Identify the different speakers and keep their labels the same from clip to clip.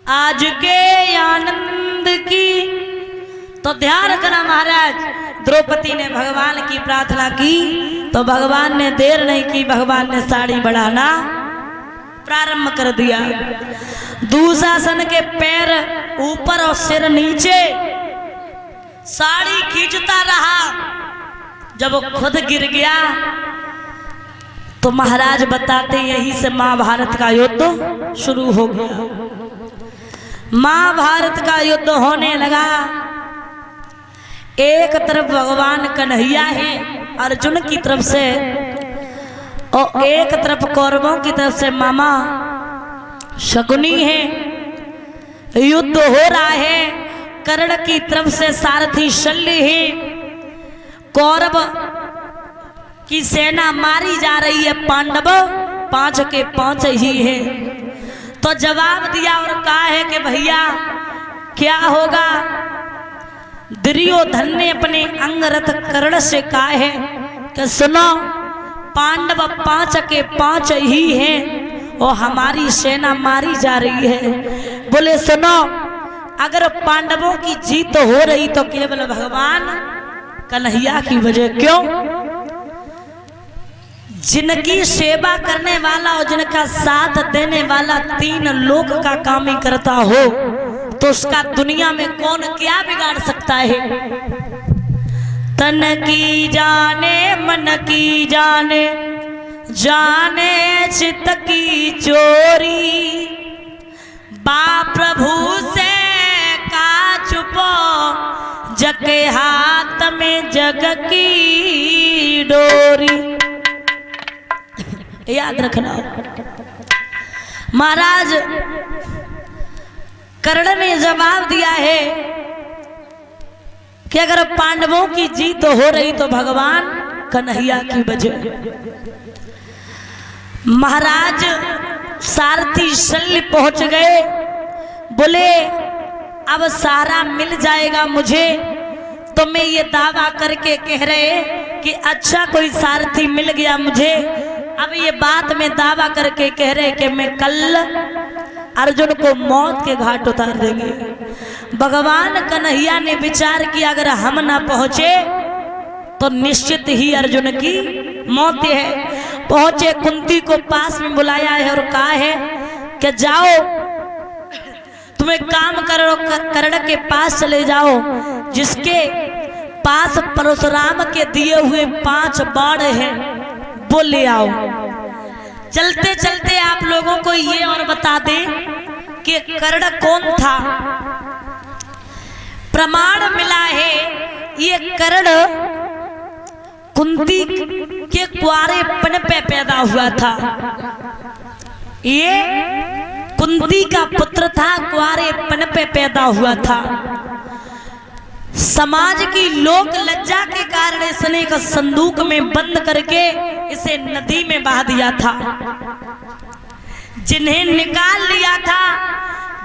Speaker 1: आज के आनंद की। तो ध्यान करा महाराज, द्रौपदी ने भगवान की प्रार्थना की तो भगवान ने देर नहीं की, भगवान ने साड़ी बढ़ाना प्रारंभ कर दिया। दुशासन के पैर ऊपर और सिर नीचे, साड़ी खींचता रहा। जब वो खुद गिर गया तो महाराज बताते यहीं से महाभारत का युद्ध शुरू हो गया। महाभारत का युद्ध होने लगा। एक तरफ भगवान कन्हैया है अर्जुन की तरफ से, और एक तरफ कौरवों की तरफ से मामा शकुनी है। युद्ध हो रहा है। कर्ण की तरफ से सारथी शल्य है। कौरव की सेना मारी जा रही है, पांडव 5 के 5 ही है। तो जवाब दिया और कहा है कि भैया क्या होगा। दुर्योधन ने अपने अंगरथ कर्ण से कहा है कि सुनो, पांडव 5 के 5 ही हैं और हमारी सेना मारी जा रही है। बोले सुनो, अगर पांडवों की जीत हो रही तो केवल भगवान कन्हैया की वजह। क्यों? जिनकी सेवा करने वाला और जिनका साथ देने वाला 3 लोक का काम ही करता हो तो उसका दुनिया में कौन क्या बिगाड़ सकता है। तन की जाने मन की जाने, जाने चित की चोरी। बाप प्रभु से का छुपो, जग के हाथ में जग की डोरी। याद रखना। महाराज कर्ण ने जवाब दिया है कि अगर पांडवों की जीत हो रही तो भगवान कन्हैया की वजह। महाराज सारथी शल्य पहुंच गए। बोले अब सारा मिल जाएगा मुझे। तो मैं ये दावा करके कह रहे कि अच्छा कोई सारथी मिल गया मुझे। अब ये बात में दावा करके कह रहे कि मैं कल अर्जुन को मौत के घाट उतार देंगे। भगवान कन्हैया ने विचार किया अगर हम ना पहुंचे तो निश्चित ही अर्जुन की मौत है। पहुंचे, कुंती को पास में बुलाया है और कहा है कि जाओ तुम एक काम करो, कर्ण के पास चले जाओ जिसके पास परशुराम के दिए हुए 5 बाण हैं वो ले आओ। चलते चलते आप लोगों को ये और बता दें कि कर्ण कौन था। प्रमाण मिला है ये कर्ण कुंती के कुंवारेपन पे पैदा हुआ था। ये कुंती का पुत्र था, कुंवारेपन पे पैदा हुआ था। समाज की लोक लज्जा के कारण इसने एक संदूक में बंद करके इसे नदी में बहा दिया था। जिन्हें निकाल लिया था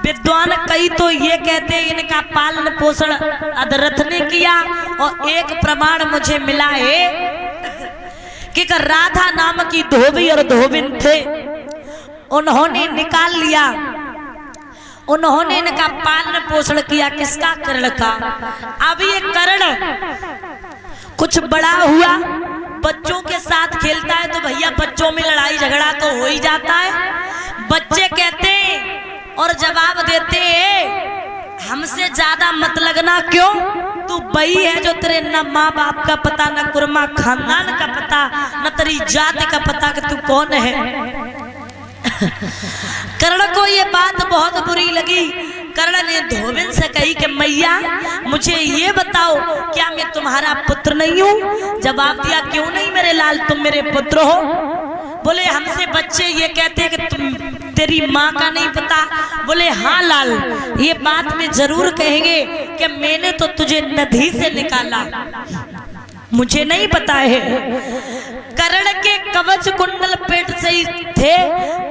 Speaker 1: विद्वान कई तो ये कहते हैं इनका पालन पोषण अदरथ ने किया। और एक प्रमाण मुझे मिला है कि राधा नाम की धोबी और धोबिन थे, उन्होंने निकाल लिया। उन्होंने इनका पालन पोषण किया। किसका? कर्ण का। अब ये कर्ण कुछ बड़ा हुआ, बच्चों के साथ खेलता है तो भैया बच्चों में लड़ाई झगड़ा तो हो ही जाता है। बच्चे कहते और जवाब देते हैं हमसे ज्यादा मत लगना। क्यों? तू बई है जो तेरे न माँ बाप का पता, न कुर्मा खानदान का पता, न तेरी जाति का पता कि तू कौन है। कर्ण को ये बात बहुत बुरी लगी। कर्ण ने धोबिन से कही कि मैया मुझे ये बताओ क्या मैं तुम्हारा पुत्र नहीं हूँ? जवाब दिया क्यों नहीं मेरे लाल, तुम मेरे पुत्र हो। बोले हमसे बच्चे ये कहते हैं कि तुम तेरी माँ का नहीं पता। बोले हाँ लाल, ये बात में जरूर कहेंगे कि मैंने तो तुझे नदी से निकाला, मुझे नहीं पता है। कर्ण के कवच कुंडल पेट से ही थे।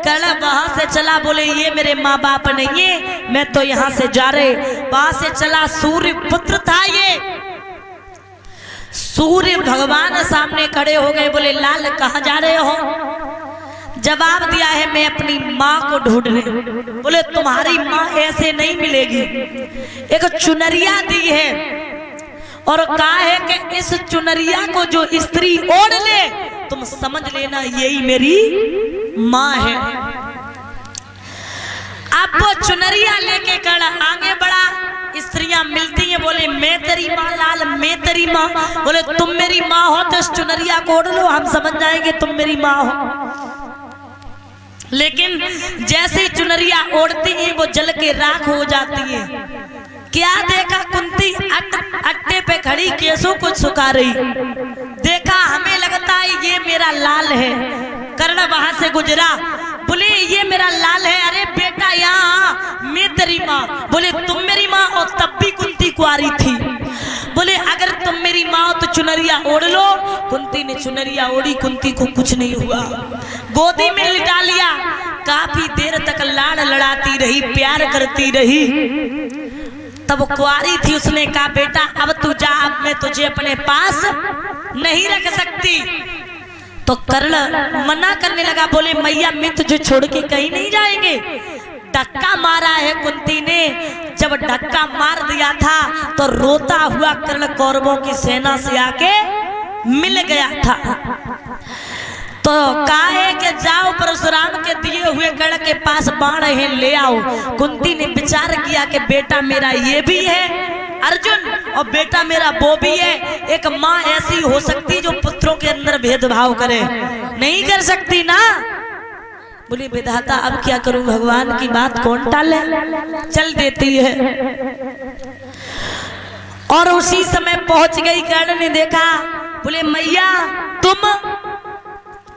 Speaker 1: कर्ण वहां से चला, बोले ये मेरे माँ बाप नहीं है, मैं तो यहाँ से जा रहे। वहां से चला, सूर्य पुत्र था ये। सूर्य भगवान सामने खड़े हो गए। बोले लाल कहाँ जा रहे हो? जवाब दिया है मैं अपनी माँ को ढूंढने। बोले तुम्हारी माँ ऐसे नहीं मिलेगी। एक चुनरिया दी है और कहा है कि इस चुनरिया को जो स्त्री ओढ़ ले तुम समझ लेना यही मेरी माँ है। अब वो चुनरिया लेके कर आगे बढ़ा। स्त्रियां मिलती हैं, बोले मैं तेरी माँ लाल, मैं तेरी माँ। बोले तुम मेरी माँ हो तो इस चुनरिया को ओढ़ लो, हम समझ जाएंगे तुम मेरी माँ हो। लेकिन जैसे ही चुनरिया ओढ़ती है वो जल के राख हो जाती है। क्या देखा कुंती अट्टे पे खड़ी केसों को सुखा रही। देखा हमें लगता है ये मेरा लाल है। कर्ण वहां से गुजरा, बोले ये मेरा लाल है। अरे बेटा यहाँ मैं तेरी माँ। बोले तुम मेरी माँ, और तब भी कुंती कुंवारी थी। बोले अगर तुम मेरी माँ हो तो चुनरिया ओढ़ लो। कुंती ने चुनरिया ओढ़ी, कुंती को कुछ नहीं हुआ। गोदी में लिटा लिया, काफी देर तक लाड़ लड़ाती रही, प्यार करती रही। तब कुंवारी थी, उसने कहा बेटा अब तू जा, अब मैं तुझे अपने पास नहीं रख सकती। तो कर्ण मना करने लगा, बोले मैया मैं तुझे छोड़ के कहीं नहीं जाएंगे। धक्का मारा है कुंती ने। जब धक्का मार दिया था तो रोता हुआ कर्ण कौरवों की सेना से आके मिल गया था। तो कहा है कि जाओ परशुराम के दिए हुए गढ़ के पास बाण है ले आओ। कुंती ने विचार किया कि बेटा मेरा ये भी है अर्जुन और बेटा मेरा वो भी है। एक माँ ऐसी हो सकती जो पुत्रों के अंदर भेदभाव करे? नहीं कर सकती ना। बोली विधाता अब क्या करूं, भगवान की बात कौन टाले, चल देती है। और उसी समय पहुंच गई। कर्ण ने देखा, बोले मैया तुम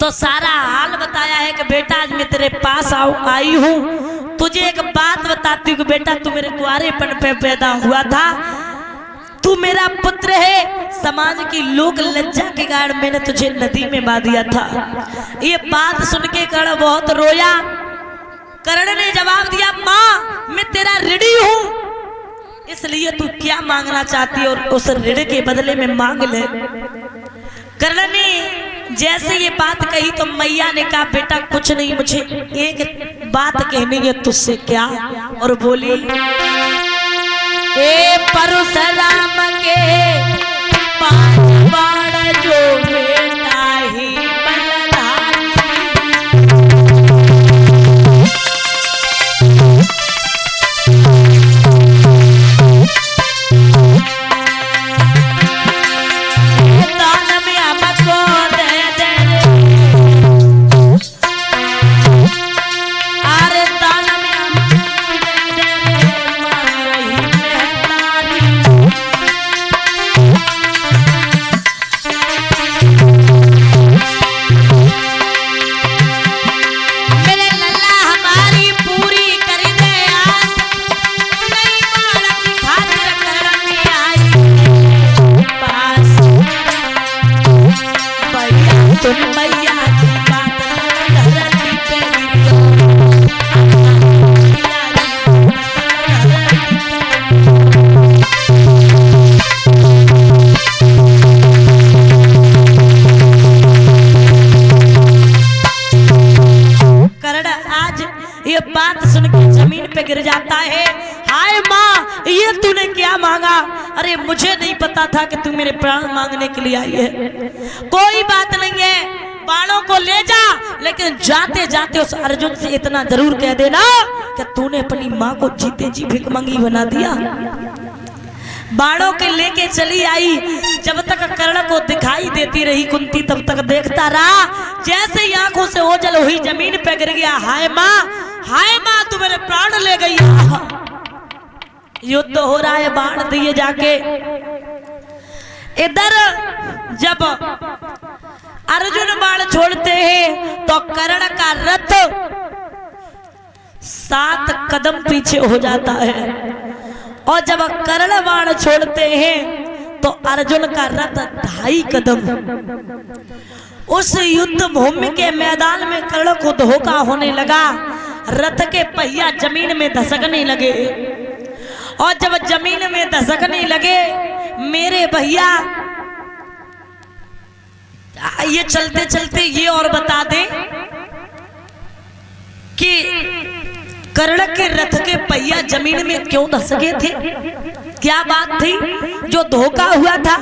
Speaker 1: तो सारा हाल बताया है कि बेटा आज मैं तेरे पास आई हूँ। तुझे एक बात बताती हूँ कि बेटा तू मेरे कुंवारेपन पे पैदा हुआ था, तू मेरा पुत्र है। समाज की लोक लज्जा के कारण मैंने तुझे नदी में बहा दिया था। ये बात सुन के कर्ण बहुत रोया। कर्ण ने जवाब दिया माँ मैं तेरा ऋणी हूँ, इसलिए तू क्या मांगना चाहती है और उस ऋण के बदले में मांग ले। कर्ण ने जैसे ये बात कही तो मैया ने कहा बेटा कुछ नहीं, मुझे एक बात कहनी है तुझसे। क्या? और बोली ए परशुराम के पांच बाण जो बेटा ही बलराम। दान में हमको दे दे, अरे दान में हमको दे दे, ये बात सुन के जमीन पे गिर जाता है। हाय माँ ये तूने क्या मांगा? अरे मुझे नहीं पता था कि तू मेरे प्राण मांगने के लिए आई है। कोई बात नहीं है, बाणों को ले जा, लेकिन जाते जाते उस अर्जुन से इतना जरूर कह देना कि तूने अपनी माँ को जीते जी भिखमंगी बना दिया। बाणों के लेके चली आई। जब तक कर्ण को दिखाई देती रही कुंती तब तक देखता रहा। जैसे ही आंखों से ओझल हुई जमीन पे गिर गया। हाय माँ तू मेरे प्राण ले गई। युद्ध हो रहा है, बाण दिए जाके। इधर जब अर्जुन बाण छोड़ते हैं तो कर्ण का रथ 7 कदम पीछे हो जाता है, और जब कर्ण बाण छोड़ते हैं तो अर्जुन का रथ 2.5 कदम। उस युद्ध भूमि के मैदान में कर्ण को धोखा होने लगा। रथ के पहिया जमीन में धसकने लगे, और जब जमीन में धसकने लगे मेरे भैया, ये चलते चलते ये और बता दें कि कर्ण के रथ के पहिया जमीन में क्यों धस गए थे, क्या बात थी। जो धोखा हुआ था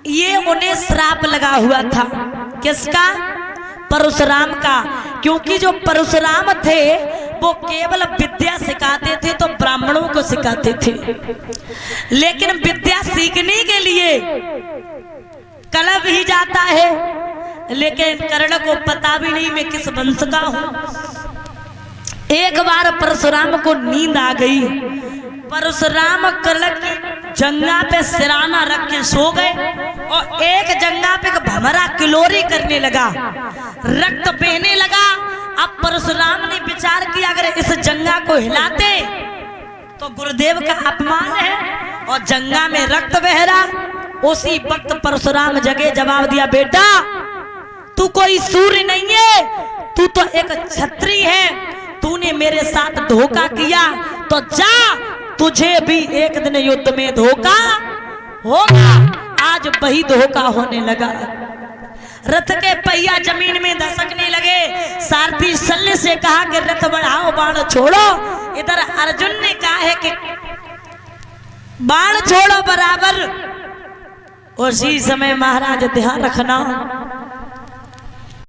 Speaker 1: ये उन्हें श्राप लगा हुआ था, किसका, परशुराम का। क्योंकि जो परशुराम थे वो केवल विद्या सिखाते थे तो ब्राह्मणों को सिखाते थे, लेकिन विद्या सीखने के लिए कलप ही जाता है। लेकिन कर्ण को पता भी नहीं मैं किस वंश का हूं। एक बार परशुराम को नींद आ गई, परशुराम कर्ण की जंगा पे सिराना रख के सो गए और एक जंगा पे भमरा किलोरी करने लगा, रक्त बहने लगा। अब परशुराम ने विचार किया अगर इस जंगा को हिलाते तो गुरुदेव का अपमान है, और जंगा में रक्त बह रहा। उसी वक्त परशुराम जगे, जवाब दिया, बेटा तू कोई सूर्य नहीं है, तू तो एक क्षत्रिय है, तूने मेरे साथ धोखा किया तो जा, तुझे भी एक दिन युद्ध में धोखा होगा। आज वही धोखा होने लगा। रथ के पहिया जमीन में धसकने लगे। सारथी शल्य से कहा कि रथ बढ़ाओ, बाण छोड़ो। इधर अर्जुन ने कहा है कि बाण छोड़ो बराबर। उसी समय महाराज ध्यान रखना,